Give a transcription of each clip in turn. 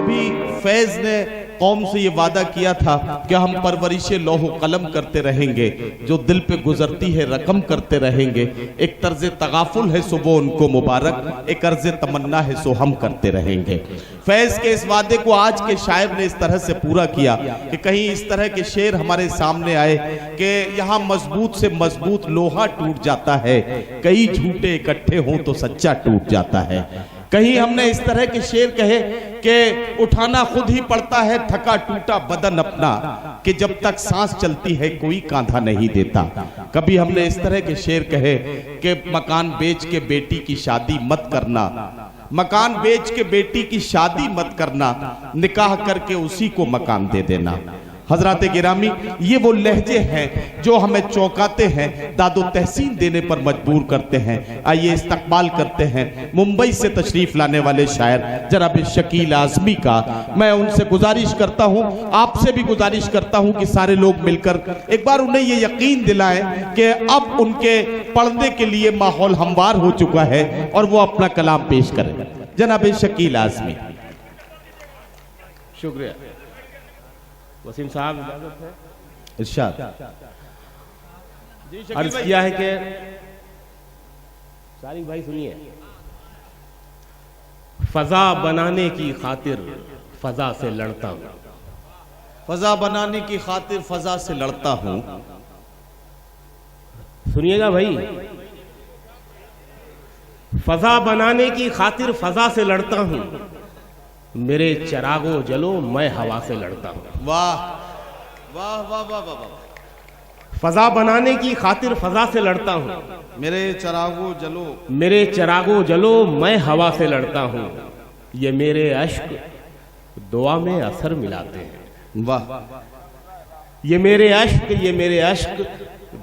कभी फैज ने कौम से ये वादा किया था कि हम परवरिश लौह कलम करते रहेंगे, जो दिल पे गुजरती है रकम करते रहेंगे। एक तर्ज तगाफुल है सो वो उनको मुबारक, एक अर्ज तमन्ना है सो हम करते रहेंगे। फैज के इस वादे को आज के शायर ने इस तरह से पूरा किया कि कहीं इस तरह के शेर हमारे सामने आए कि यहाँ मजबूत से मजबूत लोहा टूट जाता है, कई झूठे इकट्ठे हों तो सच्चा टूट जाता है। कहीं हमने इस तरह के शेर कहे कि उठाना खुद ही पड़ता है थका टूटा बदन अपना, कि जब तक सांस चलती है कोई कांधा नहीं देता। कभी हमने इस तरह के शेर कहे कि मकान बेच के बेटी की शादी मत करना, मकान बेच के बेटी की शादी मत करना, निकाह करके उसी को मकान दे देना। हजरात गिरामी, ये वो लहजे हैं जो हमें चौंकाते हैं, दादो तहसीन देने पर मजबूर करते हैं। आइए इस्तकबाल करते हैं मुंबई से तशरीफ लाने वाले शायर जनाब शकील आजमी का। मैं उनसे गुजारिश करता हूं, आपसे भी गुजारिश करता हूं कि सारे लोग मिलकर एक बार उन्हें ये यकीन दिलाएं कि अब उनके पढ़ने के लिए माहौल हमवार हो चुका है और वो अपना कलाम पेश करें। जनाब शकील आजमी। शुक्रिया वसीम साहब, इजाजत है? इरशाद। अर्ज किया है कि सारी भाई सुनिए, फजा बनाने की खातिर फजा से लड़ता हूं, फजा बनाने की खातिर फजा से लड़ता हूं। सुनिएगा भाई, फजा बनाने की खातिर फजा से लड़ता हूं, मेरे चरागो जलो मैं हवा से लड़ता हूं। वाह वाह वाह वाह वाह। फजा बनाने की खातिर फजा से लड़ता हूं, मेरे चरागो जलो, मेरे चरागो जलो मैं हवा से लड़ता हूं, ये मेरे अश्क दुआ में असर मिलाते हैं। वाह। ये मेरे अश्क, ये मेरे अश्क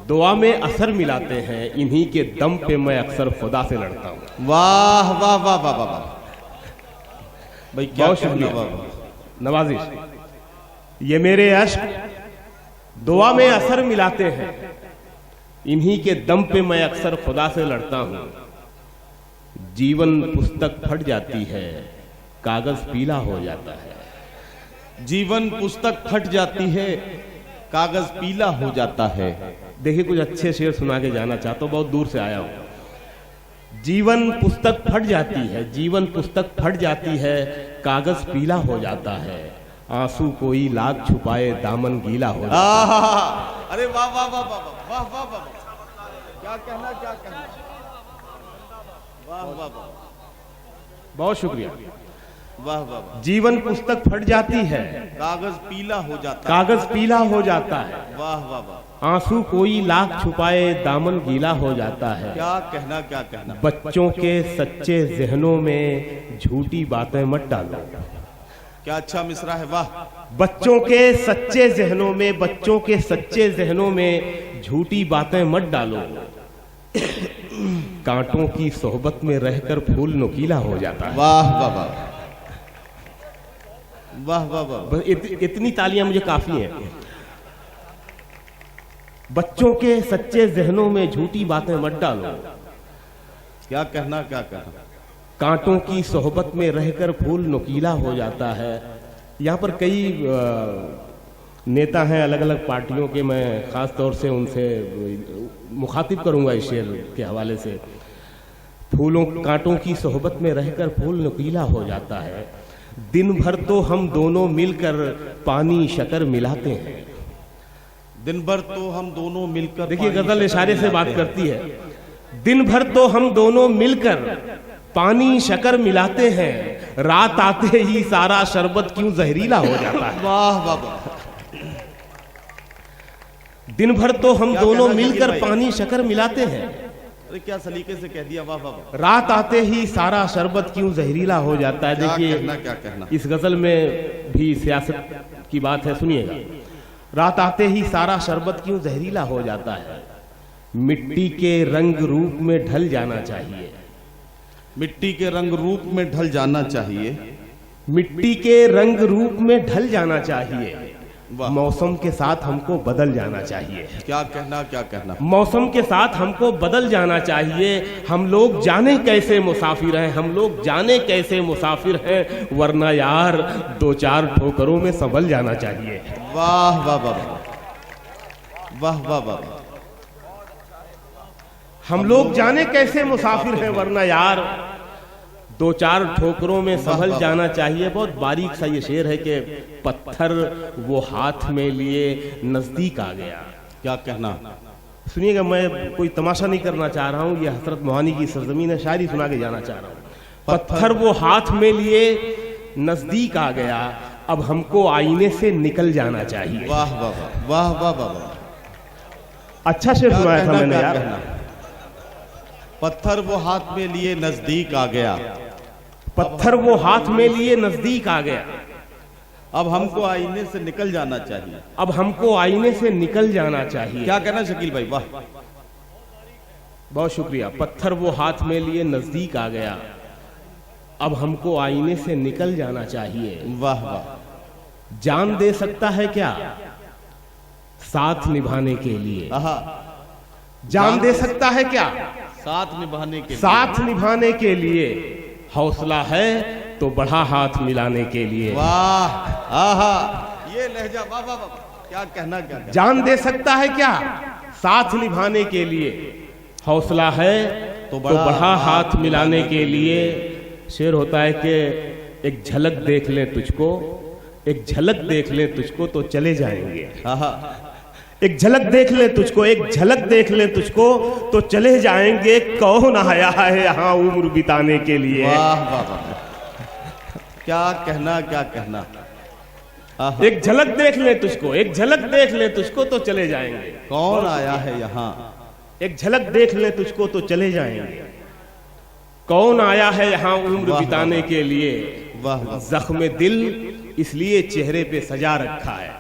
दुआ में असर मिलाते हैं, इन्हीं के दम पे मैं अक्सर खुदा से लड़ता हूं। वाह वाह वाह वाह वाह वाह भाई, क्या बहुत शुक्रिया नवाजिश। ये मेरे अश्क दुआ में असर मिलाते हैं, इन्हीं के दम पे मैं अक्सर खुदा से लड़ता हूं। जीवन पुस्तक फट जाती है, कागज पीला हो जाता है। जीवन पुस्तक फट जाती है, कागज पीला हो जाता है। देखिए कुछ अच्छे शेर सुना के जाना चाहता हूं, बहुत दूर से आया हूं। जीवन पुस्तक फट जाती है, जीवन पुस्तक फट जाती है, कागज पीला हो जाता है, आंसू कोई लाख छुपाए दामन गीला हो जाता है। अरे वाह वाह वाह वाह वाह वाह वाह, क्या कहना, क्या कहना। वाह वाह वाह, बहुत शुक्रिया। वाह वाह। जीवन पुस्तक फट जाती है, कागज पीला हो जाता है, कागज पीला हो जाता है, वाह वाह वाह, आंसू कोई लाख छुपाए दामन गीला हो जाता है। क्या कहना, क्या कहना। बच्चों के सच्चे जहनों में झूठी बातें मत डालो। क्या अच्छा मिसरा है, वाह। बच्चों के सच्चे जहनों में, बच्चों के सच्चे जहनों में झूठी बातें मत डालो, कांटों की सोहबत में रहकर फूल नुकीला हो जाता है। वाह वाह वाह वाह वाह वाह। इतनी तालियां मुझे काफी हैं। बच्चों के सच्चे जहनों में झूठी बातें मत डालो, क्या कहना, क्या कहना। कांटों की सोहबत में रहकर फूल नुकीला हो जाता है। यहाँ पर कई नेता हैं अलग अलग पार्टियों के, मैं खास तौर से उनसे मुखातिब करूंगा इस शेर के हवाले से। फूलों कांटों की सोहबत में रहकर फूल नुकीला हो जाता है, दिन भर तो हम दोनों मिलकर पानी शक्कर मिलाते हैं। दिन भर तो हम दोनों मिलकर, देखिए गजल इशारे से बात करती है। दिन भर तो हम दोनों मिलकर पानी शक्कर मिलाते हैं, रात आते ही सारा शरबत क्यों जहरीला हो जाता है। वाह वाह वाह। दिन भर तो हम दोनों मिलकर पानी शक्कर मिलाते हैं, अरे क्या सलीके से कह दिया, वाह वाह वाह। रात आते ही सारा शरबत क्यों जहरीला हो जाता है। देखिए क्या कहना। इस गजल में भी सियासत की बात है, सुनिएगा। रात आते ही सारा शरबत क्यों जहरीला हो जाता है, मिट्टी के रंग रूप में ढल जाना चाहिए, मिट्टी के रंग रूप में ढल जाना चाहिए, मिट्टी के रंग रूप में ढल जाना चाहिए, वाह। मौसम के साथ हमको बदल जाना चाहिए। क्या कहना। मौसम के साथ हमको बदल जाना चाहिए। हम लोग जाने कैसे मुसाफिर हैं, हम लोग जाने कैसे मुसाफिर हैं, वरना यार दो चार ठोकरों में संभल जाना चाहिए। वाह वाह वाह वाह वाह वाह। हम लोग जाने कैसे मुसाफिर हैं, वरना यार दो चार ठोकरों में संभल जाना चाहिए। बहुत बारीक सा ये शेर है कि पत्थर वो हाथ में लिए नजदीक आ गया। क्या कहना। सुनिएगा, मैं कोई तमाशा नहीं करना चाह रहा हूँ, ये हजरत मोहानी की सरजमीन है, शायरी सुना के जाना चाह रहा हूँ। पत्थर वो हाथ में लिए नजदीक आ गया, अब हमको आईने से निकल जाना चाहिए। वाह वाह वाह वाह वाह वाह। अच्छा शेर सुनाया था मैंने यार। पत्थर वो हाथ में लिए नजदीक आ गया, पत्थर वो हाथ में लिए नजदीक आ गया, अब हमको आईने से निकल जाना चाहिए। अब हमको आईने से निकल जाना चाहिए। क्या कहना शकील भाई। वाह, बहुत शुक्रिया। पत्थर वो हाथ में लिए नजदीक आ गया, अब हमको आईने से निकल जाना चाहिए। वाह वाह। जान दे सकता है क्या साथ निभाने के लिए? आहा। जान दे सकता है क्या साथ निभाने के लिए? साथ निभाने के लिए। हौसला है तो बढ़ा हाथ मिलाने के लिए। वाह, आहा, ये लहजा, वाह वाह वाह। क्या कहना। जान दे सकता है क्या साथ निभाने के लिए, हौसला है तो बढ़ा हाथ मिलाने के लिए। शेर होता है कि एक झलक देख ले तुझको, एक झलक देख ले तुझको तो चले जाएंगे। एक झलक देख ले तुझको, एक झलक देख ले तुझको तो चले जाएंगे। कौन आया है यहाँ उम्र बिताने के लिए? वाह वाह वाह। क्या कहना। एक झलक देख ले तुझको, एक झलक देख ले तुझको तो चले जाएंगे। कौन आया है यहाँ? एक झलक देख ले तुझको तो चले जाएंगे। कौन आया है यहाँ उम्र बिताने के लिए? वाह। जख्म दिल इसलिए चेहरे पे सजा रखा है,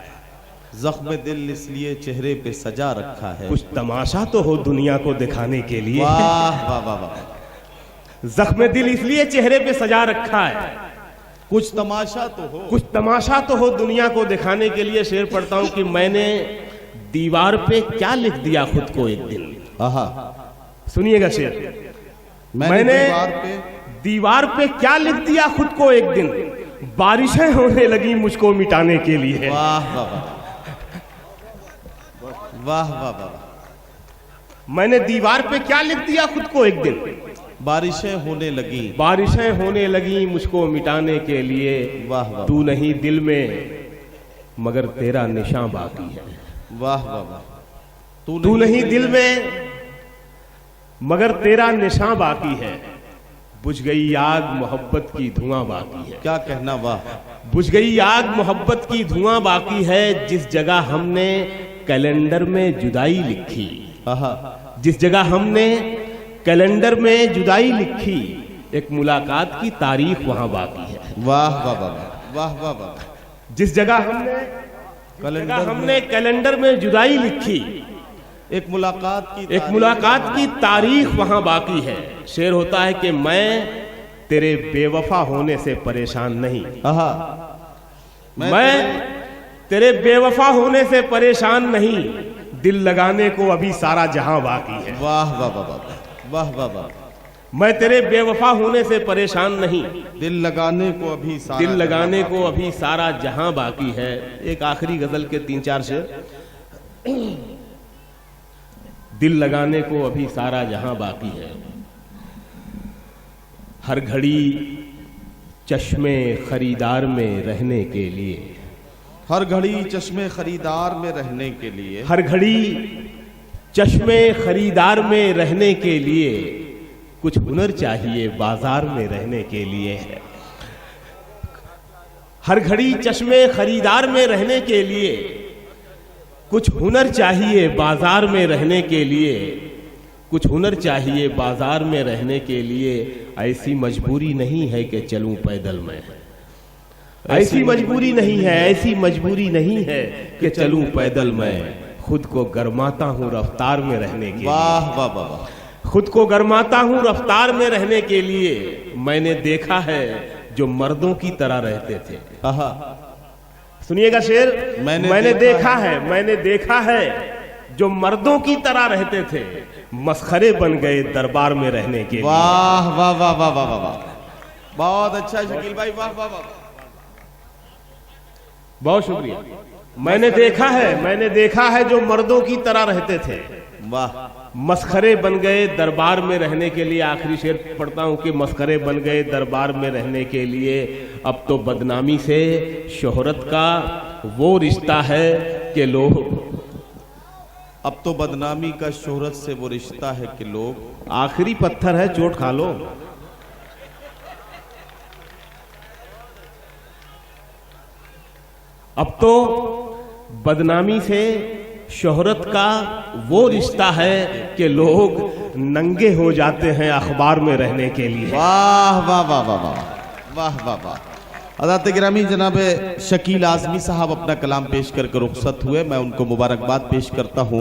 जख्म दिल इसलिए चेहरे पे सजा रखा है, कुछ तमाशा तो हो दुनिया को दिखाने के लिए। वाह वाह वाह वाह। जख्म दिल इसलिए चेहरे पे सजा रखा है, कुछ तमाशा तो हो, कुछ तमाशा तो हो दुनिया को दिखाने के लिए। शेर पढ़ता हूं कि मैंने दीवार पे क्या लिख दिया खुद को एक दिन। सुनिएगा शेर। मैंने दीवार पे क्या लिख दिया खुद को एक दिन, बारिशें होने लगी मुझको मिटाने के लिए। वाह वाह वाह वाह वाह। मैंने दीवार पे क्या लिख दिया खुद को एक दिन, बारिशें होने लगी, बारिशें होने लगी मुझको मिटाने के लिए। वाह वाह। तू नहीं दिल में मगर तेरा निशान बाकी है। वाह वाह वाह। तू नहीं दिल में मगर तेरा निशान बाकी है। बुझ गई आग मोहब्बत की धुआं बाकी है। क्या कहना। वाह। बुझ गई आग मोहब्बत की धुआं बाकी है। जिस जगह हमने कैलेंडर में जुदाई लिखी, जिस जगह हमने कैलेंडर में जुदाई लिखी, एक मुलाकात की तारीख वहां बाकी है। वाह वाह वाह वाह वाह वाह। जिस जगह हमने कैलेंडर में जुदाई लिखी, एक मुलाकात की तारीख वहां बाकी है। शेर होता है कि मैं तेरे बेवफा होने से परेशान नहीं, मैं तेरे बेवफा होने से परेशान नहीं, दिल लगाने को अभी सारा जहां बाकी है। वाह वाह वाह वाह वाह वाह। मैं तेरे बेवफा होने से परेशान नहीं, दिल लगाने को अभी सारा जहां बाकी है। एक आखिरी गजल के 3-4 शेर। दिल लगाने को अभी सारा जहां बाकी है, हर घड़ी चश्मे खरीदार में रहने के लिए, हर घड़ी चश्मे खरीदार में रहने के लिए, हर घड़ी चश्मे खरीदार में रहने के लिए, कुछ हुनर चाहिए बाजार में रहने के लिए। हर घड़ी चश्मे खरीदार में रहने के लिए, कुछ हुनर चाहिए बाजार में रहने के लिए, कुछ हुनर चाहिए बाजार में रहने के लिए। ऐसी मजबूरी नहीं है कि चलूं पैदल मैं, ऐसी मजबूरी नहीं है, ऐसी मजबूरी नहीं है कि चलूं पैदल मैं। खुद को गरमाता हूं रफ्तार में रहने के लिए। वाह वाह वाह। खुद को गरमाता हूं रफ्तार में रहने के लिए। मैंने देखा है जो मर्दों की तरह रहते थे, सुनिएगा शेर। मैंने मैंने देखा है जो मर्दों की तरह रहते थे, मसखरे बन गए दरबार में रहने के लिए। वाह वाह वाह वाह वाह वाह, बहुत अच्छा शकील भाई, वाह वाह वाह, बहुत शुक्रिया। मैंने देखा है जो मर्दों की तरह रहते थे, वाह, मसखरे बन गए दरबार में रहने के लिए। आखिरी शेर पढ़ता हूं कि मसखरे बन गए दरबार में रहने के लिए। अब तो बदनामी से शोहरत का वो रिश्ता है कि लोग, अब तो बदनामी का शोहरत से वो रिश्ता है कि लोग, आखिरी पत्थर है चोट खा लो। अब तो बदनामी से शोहरत का वो रिश्ता है कि लोग नंगे हो जाते हैं अखबार में रहने के लिए। वाह वाह वाह वाह वाह वाह वाह वाह। हज़रत गिरामी जनाब शकील आज़मी साहब अपना कलाम पेश करके रुखसत हुए, मैं उनको मुबारकबाद पेश करता हूँ।